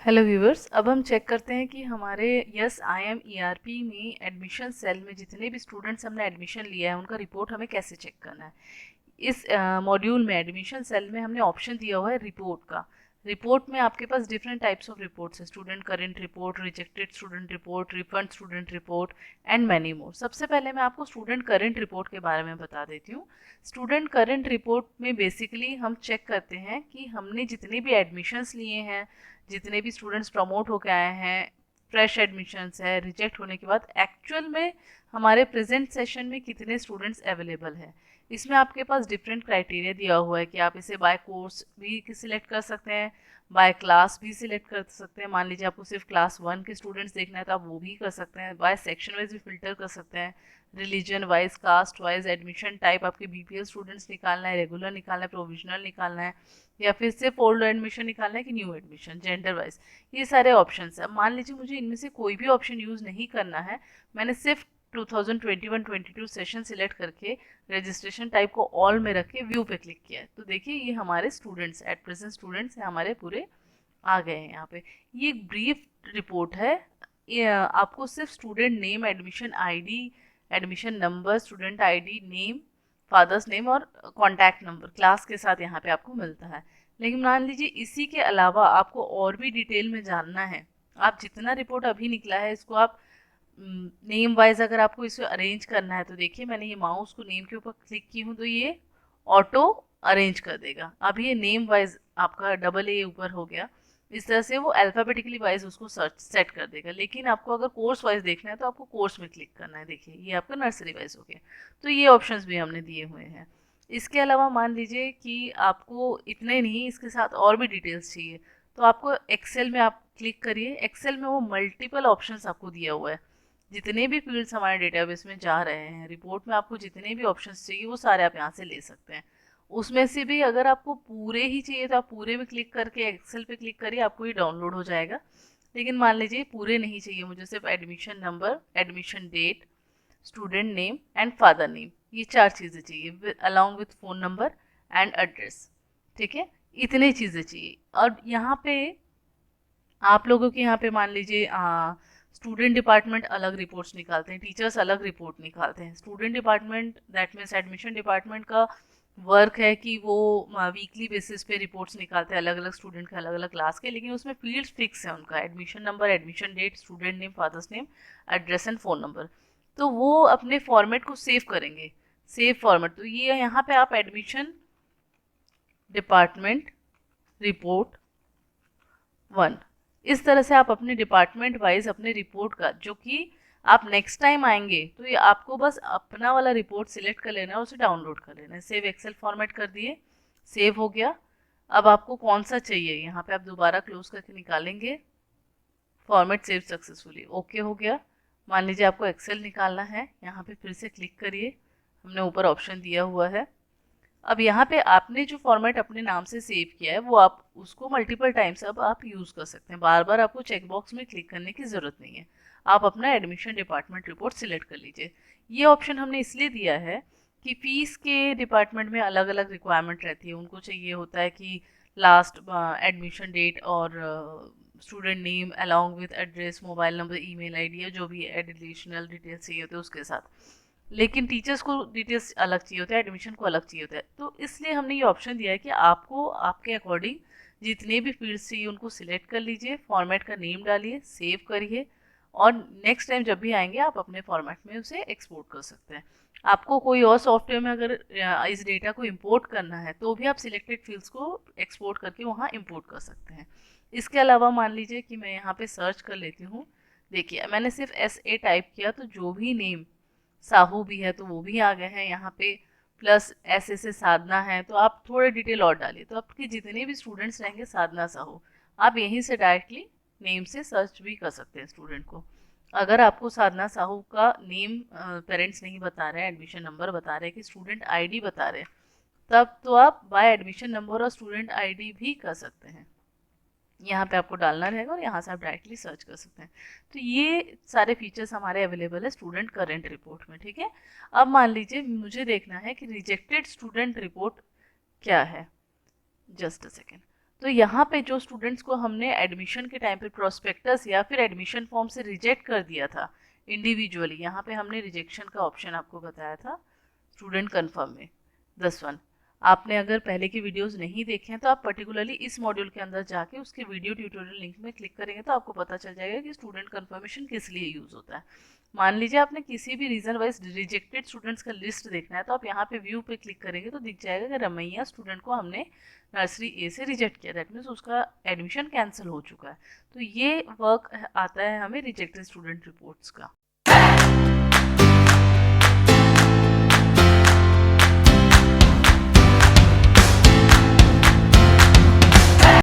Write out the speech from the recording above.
Hello viewers, अब हम check करते हैं कि हमारे यस आई एम ईआरपी में एडमिशन सेल में जितने भी स्टूडेंट्स हमने एडमिशन लिया है उनका रिपोर्ट हमें कैसे चेक करना है। इस मॉड्यूल में एडमिशन सेल में हमने ऑप्शन दिया हुआ है रिपोर्ट का। रिपोर्ट में आपके पास डिफरेंट टाइप्स ऑफ रिपोर्ट्स है, student current report, rejected student report, refund student report and many more. सबसे पहले मैं आपको स्टूडेंट करेंट रिपोर्ट के बारे में बता देती हूँ। स्टूडेंट करेंट रिपोर्ट में बेसिकली हम चेक करते हैं कि हमने जितने भी एडमिशन्स लिए हैं, जितने भी स्टूडेंट्स प्रमोट होकर आए हैं, फ्रेश एडमिशन्स है, रिजेक्ट होने के बाद एक्चुअल में हमारे प्रेजेंट सेशन में कितने स्टूडेंट्स अवेलेबल हैं। इसमें आपके पास डिफरेंट क्राइटेरिया दिया हुआ है कि आप इसे बाय कोर्स भी सिलेक्ट कर सकते हैं, बाय क्लास भी सिलेक्ट कर सकते हैं। मान लीजिए आपको सिर्फ क्लास 1 के स्टूडेंट्स देखना है तो आप वो भी कर सकते हैं। बाय सेक्शन वाइज भी फिल्टर कर सकते हैं, religion wise, caste wise, admission type आपके बीपीएल स्टूडेंट्स निकालना है, रेगुलर निकालना है, प्रोविजनल निकालना है, या फिर सिर्फ ओल्ड एडमिशन निकालना है कि न्यू एडमिशन, जेंडर वाइज। ये सारे ऑप्शंस है। अब मान लीजिए मुझे इनमें से कोई भी ऑप्शन यूज़ नहीं करना है, मैंने सिर्फ 2021-22 सेशन सिलेक्ट करके रजिस्ट्रेशन टाइप को ऑल में रख के व्यू पे क्लिक किया है, तो देखिए ये हमारे स्टूडेंट्स, एट प्रेजेंट स्टूडेंट्स हैं हमारे पूरे, आ गए हैं यहाँ पे। ये एक ब्रीफ रिपोर्ट है। ये आपको सिर्फ student name, admission ID, admission number, student ID, name, father's name और कॉन्टैक्ट नंबर क्लास के साथ यहाँ पे आपको मिलता है। लेकिन मान लीजिए इसी के अलावा आपको और भी डिटेल में जानना है, आप जितना रिपोर्ट अभी निकला है इसको आप नेम वाइज अगर आपको इसे अरेंज करना है तो देखिए मैंने ये माउस को नेम के ऊपर क्लिक की हूँ तो ये ऑटो अरेंज कर देगा। अब ये नेम वाइज आपका डबल ए ऊपर हो गया, इस तरह से वो अल्फ़ाबेटिकली वाइज उसको सर्च सेट कर देगा। लेकिन आपको अगर कोर्स वाइज देखना है तो आपको कोर्स में क्लिक करना है। देखिए ये आपका नर्सरी वाइज हो गया। तो ये ऑप्शंस भी हमने दिए हुए हैं। इसके अलावा मान लीजिए कि आपको इतने नहीं, इसके साथ और भी डिटेल्स चाहिए तो आपको एक्सेल में आप क्लिक करिए। एक्सेल में वो मल्टीपल ऑप्शंस आपको दिया हुआ है। जितने भी फील्ड्स हमारे डेटाबेस में जा रहे हैं, रिपोर्ट में आपको जितने भी ऑप्शंस चाहिए वो सारे आप यहाँ से ले सकते हैं। उसमें से भी अगर आपको पूरे ही चाहिए तो आप पूरे में क्लिक करके एक्सेल पे क्लिक करिए, आपको ये डाउनलोड हो जाएगा। लेकिन मान लीजिए पूरे नहीं चाहिए मुझे, सिर्फ admission number, admission date, student name and father name, ये 4 चीज़ें चाहिए along with phone number and address. ठीक है, इतने चीज़ें चाहिए। और यहाँ पे आप लोगों के यहाँ पे मान लीजिए स्टूडेंट डिपार्टमेंट अलग रिपोर्ट्स निकालते हैं, टीचर्स अलग रिपोर्ट निकालते हैं। Student department that means admission department का वर्क है कि वो वीकली बेसिस पे रिपोर्ट्स निकालते हैं अलग अलग स्टूडेंट के, अलग अलग क्लास के, लेकिन उसमें फील्ड्स फिक्स है उनका, admission number, admission date, student name, father's name, address and phone number. तो वो अपने फॉर्मेट को सेव करेंगे, सेव फॉर्मेट। तो ये यहाँ पे आप एडमिशन डिपार्टमेंट रिपोर्ट 1, इस तरह से आप अपने डिपार्टमेंट वाइज अपने रिपोर्ट का, जो कि आप नेक्स्ट टाइम आएंगे तो ये आपको बस अपना वाला रिपोर्ट सिलेक्ट कर लेना है और उसे डाउनलोड कर लेना है। सेव एक्सेल फॉर्मेट कर दिए, सेव हो गया। अब आपको कौन सा चाहिए यहाँ पे आप दोबारा क्लोज करके निकालेंगे, फॉर्मेट सेव सक्सेसफुली, ओके हो गया। मान लीजिए आपको एक्सेल निकालना है, यहाँ पे फिर से क्लिक करिए, हमने ऊपर ऑप्शन दिया हुआ है। अब यहाँ पे आपने जो फॉर्मेट अपने नाम से सेव किया है वो आप उसको मल्टीपल टाइम्स अब आप यूज़ कर सकते हैं। बार बार आपको चेकबॉक्स में क्लिक करने की ज़रूरत नहीं है। आप अपना एडमिशन डिपार्टमेंट रिपोर्ट सिलेक्ट कर लीजिए। ये ऑप्शन हमने इसलिए दिया है कि फ़ीस के डिपार्टमेंट में अलग अलग रिक्वायरमेंट रहती है। उनको चाहिए होता है कि लास्ट एडमिशन डेट और student name along with address, mobile number, email ID, जो भी एडिशनल डिटेल्स चाहिए होते हैं उसके साथ। लेकिन टीचर्स को डिटेल्स अलग चाहिए होता है, एडमिशन को अलग चाहिए होता है। तो इसलिए हमने ये ऑप्शन दिया है कि आपको आपके अकॉर्डिंग जितने भी फील्ड्स चाहिए उनको सिलेक्ट कर लीजिए, फॉर्मेट का नेम डालिए, सेव करिए, और नेक्स्ट टाइम जब भी आएंगे आप अपने फॉर्मेट में उसे एक्सपोर्ट कर सकते हैं। आपको कोई और सॉफ्टवेयर में अगर इस डेटा को इंपोर्ट करना है तो भी आप सिलेक्टेड फील्ड्स को एक्सपोर्ट करके वहाँ इंपोर्ट कर सकते हैं। इसके अलावा मान लीजिए कि मैं यहाँ पे सर्च कर लेती हूँ। देखिए मैंने सिर्फ SA टाइप किया तो जो भी नेम, साहू भी है तो वो भी आ गए हैं यहाँ पे, प्लस ऐसे साधना है, तो आप थोड़े डिटेल और डालिए तो आपके जितने भी स्टूडेंट्स रहेंगे साधना साहू, आप यहीं से डायरेक्टली नेम से सर्च भी कर सकते हैं स्टूडेंट को। अगर आपको साधना साहू का नेम पेरेंट्स नहीं बता रहे हैं, एडमिशन नंबर बता रहे हैं कि स्टूडेंट आईडी बता रहे हैं, तब तो आप बाय एडमिशन नंबर और स्टूडेंट आईडी भी कर सकते हैं। यहाँ पे आपको डालना रहेगा और यहाँ से आप डायरेक्टली सर्च कर सकते हैं। तो ये सारे फीचर्स हमारे अवेलेबल है स्टूडेंट करेंट रिपोर्ट में। ठीक है, अब मान लीजिए मुझे देखना है कि रिजेक्टेड स्टूडेंट रिपोर्ट क्या है। Just a second. तो यहाँ पे जो स्टूडेंट्स को हमने एडमिशन के टाइम पे प्रोस्पेक्टस या फिर एडमिशन फॉर्म से रिजेक्ट कर दिया था इंडिविजुअली, यहाँ पे हमने रिजेक्शन का ऑप्शन आपको बताया था स्टूडेंट कन्फर्म में 10-1। आपने अगर पहले के वीडियोस नहीं देखे हैं तो आप पर्टिकुलरली इस मॉड्यूल के अंदर जाके उसके वीडियो ट्यूटोरियल लिंक में क्लिक करेंगे तो आपको पता चल जाएगा कि स्टूडेंट कन्फर्मेशन किस लिए यूज़ होता है। मान लीजिए आपने किसी भी रीज़न वाइज रिजेक्टेड स्टूडेंट्स का लिस्ट देखना है तो आप यहाँ पे व्यू पे क्लिक करेंगे तो दिख जाएगा कि रमैया स्टूडेंट को हमने नर्सरी ए से रिजेक्ट किया, दैट मीन्स उसका एडमिशन कैंसिल हो चुका है। तो ये वर्क आता है हमें रिजेक्टेड स्टूडेंट रिपोर्ट्स का।